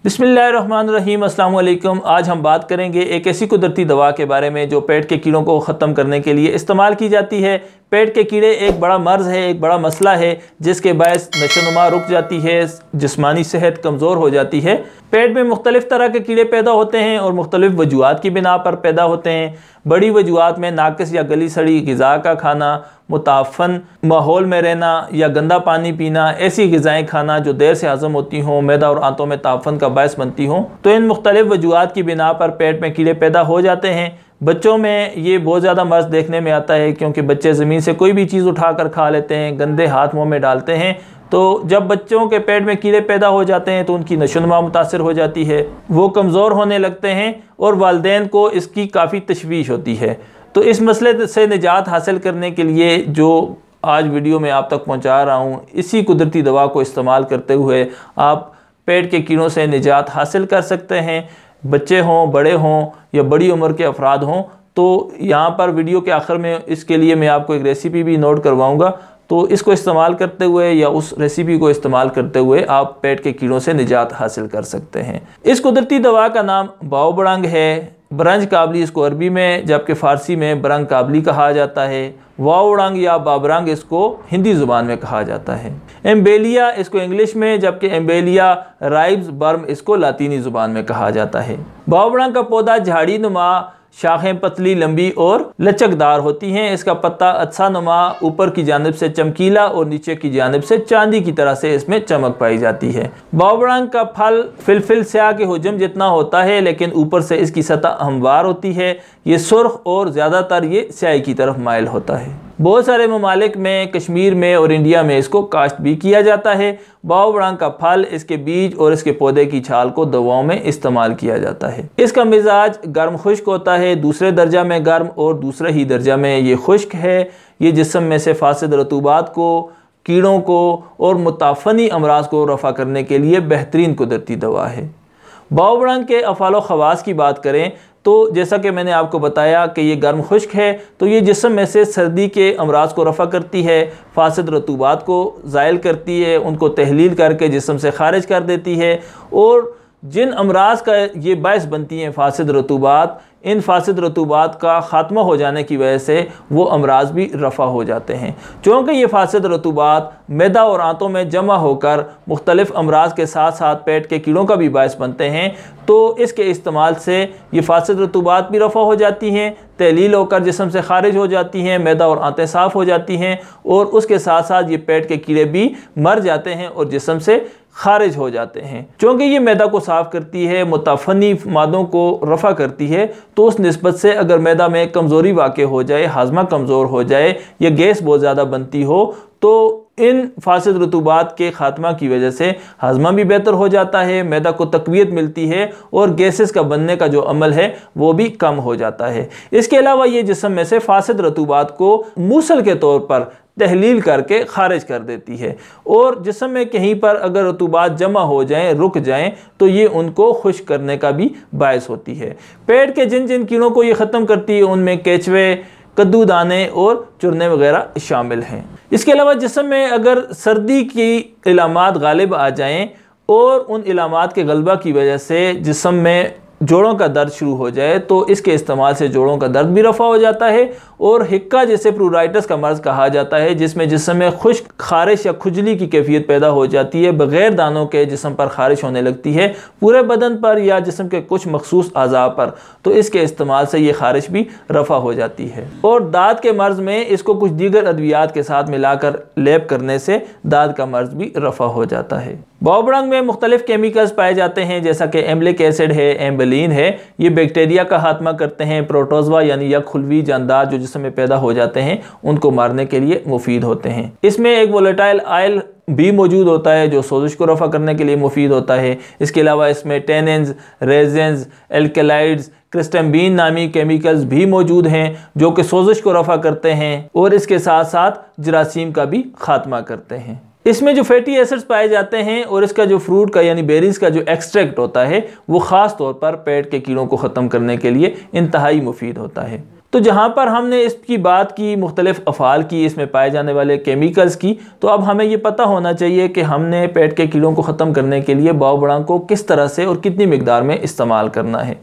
बिस्मिल्लाहिर्रहमानिर्रहीम, अस्सलाम वालेकुम। आज हम बात करेंगे एक ऐसी कुदरती दवा के बारे में जो पेट के कीड़ों को ख़त्म करने के लिए इस्तेमाल की जाती है। पेट के कीड़े एक बड़ा मर्ज़ है, एक बड़ा मसला है जिसके बायस नशोनुमा रुक जाती है, जिस्मानी सेहत कमज़ोर हो जाती है। पेट में मुख्तलिफ़ तरह के कीड़े पैदा होते हैं और मुख्तलिफ़ वजूहात की बिना पर पैदा होते हैं। बड़ी वजूहात में नाकिस या गली सड़ी ग़िज़ा का खाना, मुताफ़न माहौल में रहना या गंदा पानी पीना, ऐसी ग़िज़ाएँ खाना जो देर से हज़म होती हों, मैदा और आंतों में ताफ़न का बायस बनती हों। तो इन मुख्तलिफ़ वजूहात की बिना पर पेट में कीड़े पैदा हो जाते हैं। बच्चों में ये बहुत ज़्यादा मर्ज़ देखने में आता है क्योंकि बच्चे ज़मीन से कोई भी चीज़ उठा कर खा लेते हैं, गंदे हाथ मुँह में डालते हैं। तो जब बच्चों के पेट में कीड़े पैदा हो जाते हैं तो उनकी नशोनुमा मुतासर हो जाती है, वो कमज़ोर होने लगते हैं और वालिदैन को इसकी काफ़ी तशवीश होती है। तो इस मसले से निजात हासिल करने के लिए जो आज वीडियो में आप तक पहुंचा रहा हूं, इसी कुदरती दवा को इस्तेमाल करते हुए आप पेट के कीड़ों से निजात हासिल कर सकते हैं। बच्चे हों, बड़े हों या बड़ी उम्र के अफराद हों। तो यहाँ पर वीडियो के आखिर में इसके लिए मैं आपको एक रेसिपी भी नोट करवाऊँगा। तो इसको इस्तेमाल करते हुए या उस रेसिपी को इस्तेमाल करते हुए आप पेट के कीड़ों से निजात हासिल कर सकते हैं। इस कुदरती दवा का नाम बाओबड़ंग है, बरंज काबली इसको अरबी में, जबकि फ़ारसी में बरंग काबली कहा जाता है। वाओड़ंग या बाबरंग इसको हिंदी ज़ुबान में कहा जाता है। एम्बेलिया इसको इंग्लिश में, जबकि एम्बेलिया राइब्स बर्म इसको लातीनी ज़ुबान में कहा जाता है। बाओबड़ंग का पौधा झाड़ी नुमा, शाखें पतली, लंबी और लचकदार होती हैं। इसका पत्ता अच्छा नुमा, ऊपर की जानिब से चमकीला और नीचे की जानिब से चांदी की तरह से इसमें चमक पाई जाती है। बाओबड़ंग का फल फिलफिल स्याह के हुजम जितना होता है, लेकिन ऊपर से इसकी सतह हमवार होती है। ये सुर्ख और ज़्यादातर ये स्याही की तरफ माइल होता है। बहुत सारे ममालिक में, कश्मीर में और इंडिया में इसको काश्त भी किया जाता है। बाओबड़ंग का फल, इसके बीज और इसके पौधे की छाल को दवाओं में इस्तेमाल किया जाता है। इसका मिजाज गर्म खुश्क होता है, दूसरे दर्जा में गर्म और दूसरे ही दर्जा में ये खुश्क है। ये जिस्म में से फासिद रतूबात को, कीड़ों को और मुताफ़नी अमराज को रफ़ा करने के लिए बेहतरीन कुदरती दवा है। बाओबड़ंग के अफ़ाल ख़वास की बात करें तो जैसा कि मैंने आपको बताया कि ये गर्म खुश्क है, तो ये जिस्म में से सर्दी के अमराज को रफ़ा करती है, फासिद रतूबात को ज़ाइल करती है, उनको तहलील करके जिस्म से ख़ारिज कर देती है। और जिन अमराज का ये बायस बनती हैं फासिद रतूबात, इन फासिद रतूबात का ख़ात्मा हो जाने की वजह से वो अमराज भी रफ़ा हो जाते हैं। चूँकि ये फासिद रतूबात मैदा और आंतों में जमा होकर मुख्तलिफ़ अमराज के साथ साथ पेट के कीड़ों का भी बायस बनते हैं, तो इसके इस्तेमाल से ये फासिद रतूबात भी रफ़ा हो जाती हैं, तहलील होकर जिस्म से ख़ारिज हो जाती हैं, मैदा और आंतें साफ़ हो जाती हैं और उसके साथ साथ ये पेट के कीड़े भी मर जाते हैं और जिस्म से ख़ारिज हो जाते हैं। चूँकि ये मैदा को साफ़ करती है, मुताफ़नी मादों को रफ़ा करती है, तो उस निस्बत से अगर मैदा में कमज़ोरी वाक़ हो जाए, हाजमा कमज़ोर हो जाए या गैस बहुत ज़्यादा बनती हो, तो इन फासिद रतूबात के ख़ात्मा की वजह से हाजमा भी बेहतर हो जाता है, मैदा को तक़वियत मिलती है और गैसेस का बनने का जो अमल है वो भी कम हो जाता है। इसके अलावा ये जिस्म में से फासिद रतूबात को मूसल के तौर पर तहलील करके ख़ारिज कर देती है और जिस्म में कहीं पर अगर रतूबात जमा हो जाएं, रुक जाएं, तो ये उनको खुश्क करने का भी बायस होती है। पेट के जिन जिन कीड़ों को ये ख़त्म करती है उनमें केचुए, कद्दू दाने और चुरने वगैरह शामिल हैं। इसके अलावा जिस्म में अगर सर्दी की इलामात गालिब आ जाएं और उन इलामात के गलबा की वजह से जिस्म में जोड़ों का दर्द शुरू हो जाए, तो इसके इस्तेमाल से जोड़ों का दर्द भी रफ़ा हो जाता है। और हिक्का जिसे प्रूराइटिस का मर्ज़ कहा जाता है, जिसमें जिस्म में खुश्क, ख़ारिश या खुजली की कैफियत पैदा हो जाती है, बग़ैर दानों के जिस्म पर ख़ारिश होने लगती है पूरे बदन पर या जिस्म के कुछ मखसूस अज़ा पर, तो इसके इस्तेमाल से ये ख़ारिश भी रफ़ा हो जाती है। और दाद के मर्ज़ में इसको कुछ दीगर अद्वियात के साथ मिलाकर लेप करने से दाद का मर्ज़ भी रफ़ा हो जाता है। बाओबड़ंग में मुख्तलिफ़ केमिकल्स पाए जाते हैं, जैसा कि एम्लिक एसिड है, एम्बलिन है। ये बैक्टीरिया का खात्मा करते हैं। प्रोटोज़वा यानी या खुलवी जानदार जो जिस्म में पैदा हो जाते हैं उनको मारने के लिए मुफीद होते हैं। इसमें एक वोलेटाइल आयल भी मौजूद होता है जो सोजिश को रफ़ा करने के लिए मुफीद होता है। इसके अलावा इसमें टेनिन्स, रेजिन्स, एल्कलाइड्स, क्रिस्टम्बीन नामी केमिकल्स भी मौजूद हैं जो कि सोजिश को रफ़ा करते हैं और इसके साथ साथ जरासीम का भी खात्मा करते हैं। इसमें जो फैटी एसिड्स पाए जाते हैं और इसका जो फ्रूट का यानी बेरीज का जो एक्सट्रैक्ट होता है वो ख़ास तौर पर पेट के कीड़ों को ख़त्म करने के लिए इंतहाई मुफीद होता है। तो जहाँ पर हमने इसकी बात की मुख्तलिफ अफ़आल की, इसमें पाए जाने वाले केमिकल्स की, तो अब हमें ये पता होना चाहिए कि हमने पेट के कीड़ों को ख़त्म करने के लिए बाओबड़ांग को किस तरह से और कितनी मिकदार में इस्तेमाल करना है।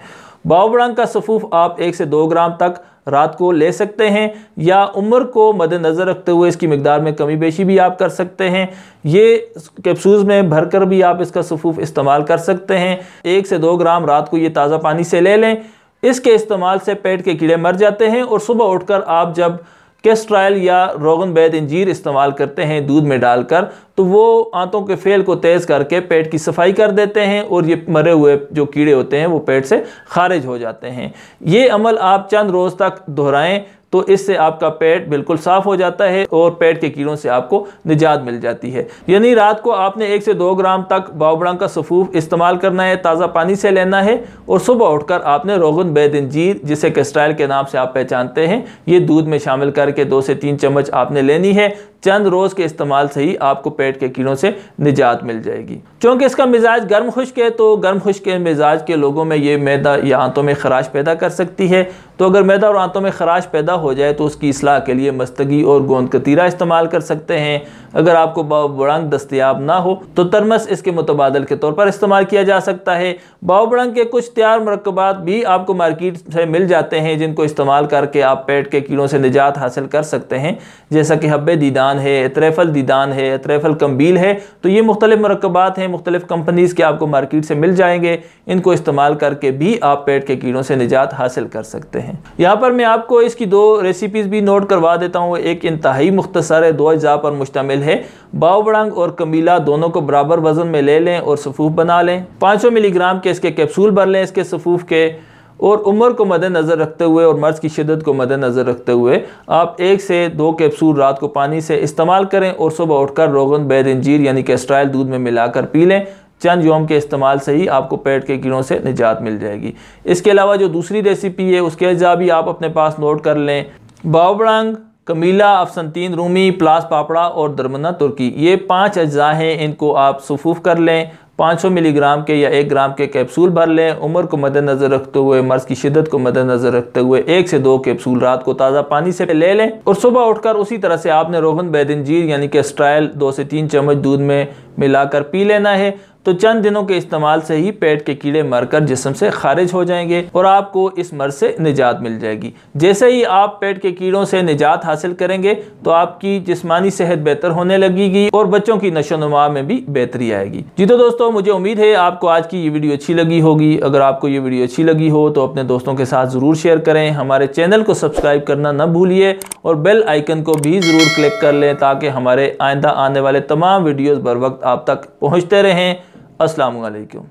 बाओबड़ांग का सफ़ूफ आप 1 से 2 ग्राम तक रात को ले सकते हैं, या उम्र को मद्देनज़र रखते हुए इसकी मिकदार में कमी बेशी भी आप कर सकते हैं। ये कैप्सूल्स में भरकर भी आप इसका सफ़ूफ इस्तेमाल कर सकते हैं। 1 से 2 ग्राम रात को ये ताज़ा पानी से ले लें। इसके इस्तेमाल से पेट के कीड़े मर जाते हैं, और सुबह उठकर आप जब कैस्ट्राइल या रोगन बैद इंजीर इस्तेमाल करते हैं दूध में डालकर, तो वो आंतों के फेल को तेज़ करके पेट की सफाई कर देते हैं, और ये मरे हुए जो कीड़े होते हैं वो पेट से खारिज हो जाते हैं। ये अमल आप चंद रोज़ तक दोहराएं, तो इससे आपका पेट बिल्कुल साफ़ हो जाता है और पेट के कीड़ों से आपको निजात मिल जाती है। यानी रात को आपने 1 से 2 ग्राम तक बाओबड़ांग का सफ़ूफ इस्तेमाल करना है, ताज़ा पानी से लेना है, और सुबह उठकर आपने रोगन बैद इंजीर, जिसे कैस्ट्राइल के नाम से आप पहचानते हैं, ये दूध में शामिल करके 2 से 3 चम्मच आपने लेनी है। चंद रोज़ के इस्तेमाल से ही आपको पेट के कीड़ों से निजात मिल जाएगी। चूँकि इसका मिजाज गर्म खुश्क है, तो गर्म खुश्क के मिजाज के लोगों में ये मैदा या आंतों में खराश पैदा कर सकती है। तो अगर मैदा और आंतों में खराश पैदा हो जाए तो उसकी इसलाह के लिए मस्तगी और गोंद कतीरा इस्तेमाल कर सकते हैं। अगर आपको बाओबड़ांग दस्तयाब ना हो तो तरमस इसके मुतबादल के तौर पर इस्तेमाल किया जा सकता है। बाओबड़ांग के कुछ तैयार मरकबात भी आपको मार्केट से मिल जाते हैं, जिनको इस्तेमाल करके आप पेट के कीड़ों से निजात हासिल कर सकते हैं, जैसा कि हब्बे दीदान है, एतरेफल दीदान है, एतरेफल कम्बील है। तो ये मुख्तलिफ मरकबात हैं, मुख्तलिफ कंपनीज़ के आपको मार्केट से मिल जाएंगे। इनको इस्तेमाल करके भी आप पेट के कीड़ों से निजात हासिल कर सकते हैं। यहाँ पर मैं आपको इसकी 2 रेसिपीज़ भी नोट करवा देता हूँ। एक इंतहाई मुख्तसर है, 2 अज्जा पर मुश्तमिल है। बाओबड़ांग और कमीला दोनों को बराबर वजन में ले लें और सफ़ूफ बना लें। 500 मिलीग्राम के इसके कैप्सूल भर लें इसके सफ़ूफ के, और उम्र को मद्देनज़र रखते हुए और मर्ज़ की शिद्दत को मद्देनज़र रखते हुए आप 1 से 2 कैप्सूल रात को पानी से इस्तेमाल करें, और सुबह उठकर रोगन बैद इंजीर यानी कैस्ट्राइल दूध में मिलाकर पी लें। चंद योम के इस्तेमाल से ही आपको पेट के कीड़ों से निजात मिल जाएगी। इसके अलावा जो दूसरी रेसिपी है उसके अज्जा भी आप अपने पास नोट कर लें। बाओबड़ांग, कमीला, अफसंतीन रूमी, प्लास पापड़ा और दरमना तुर्की, ये 5 अज्जा हैं। इनको आप सफ़ूफ कर लें। 500 मिलीग्राम के या 1 ग्राम के कैप्सूल भर लें। उम्र को मद्देनज़र रखते हुए, मर्ज़ की शिद्दत को मद्देनज़र रखते हुए 1 से 2 कैप्सूल रात को ताज़ा पानी से ले लें, और सुबह उठकर उसी तरह से आपने रोगन बैद इंजीर यानी कैस्ट्राइल 2 से 3 चम्मच दूध में मिलाकर पी लेना है। तो चंद दिनों के इस्तेमाल से ही पेट के कीड़े मरकर जिस्म से खारिज हो जाएंगे और आपको इस मर्ज़ से निजात मिल जाएगी। जैसे ही आप पेट के कीड़ों से निजात हासिल करेंगे तो आपकी जिस्मानी सेहत बेहतर होने लगेगी और बच्चों की नशोनुमा में भी बेहतरी आएगी। जी तो दोस्तों, मुझे उम्मीद है आपको आज की ये वीडियो अच्छी लगी होगी। अगर आपको ये वीडियो अच्छी लगी हो तो अपने दोस्तों के साथ ज़रूर शेयर करें। हमारे चैनल को सब्सक्राइब करना न भूलिए और बेल आइकन को भी ज़रूर क्लिक कर लें, ताकि हमारे आइंदा आने वाले तमाम वीडियोज़ बर वक्त आप तक पहुँचते रहें। अस्सलामु अलैकुम।